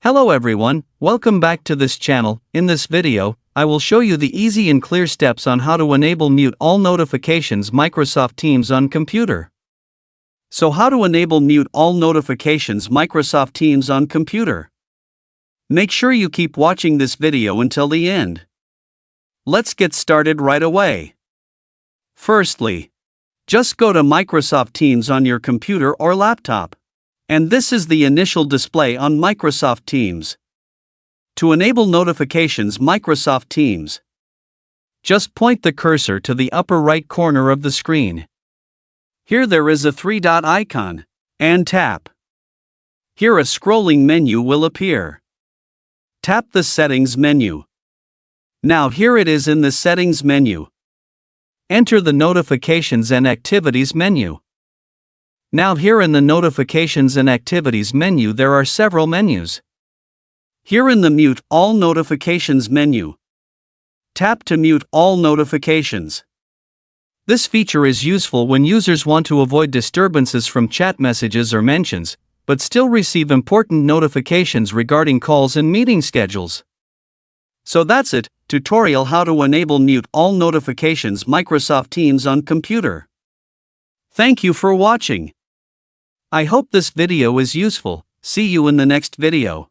Hello everyone, welcome back to this channel. In this video, I will show you the easy and clear steps on how to enable mute all notifications Microsoft Teams on computer. So how to enable mute all notifications Microsoft Teams on computer? Make sure you keep watching this video until the end. Let's get started right away. Firstly, just go to Microsoft Teams on your computer or laptop. And this is the initial display on Microsoft Teams. To enable notifications Microsoft Teams, just point the cursor to the upper right corner of the screen. Here there is a three-dot icon, and tap. Here a scrolling menu will appear. Tap the Settings menu. Now here it is in the Settings menu. Enter the Notifications and Activities menu. Now here in the Notifications and Activities menu there are several menus. Here in the Mute All Notifications menu, tap to mute all notifications. This feature is useful when users want to avoid disturbances from chat messages or mentions, but still receive important notifications regarding calls and meeting schedules. So that's it, tutorial how to enable mute all notifications Microsoft Teams on computer. Thank you for watching. I hope this video is useful. See you in the next video.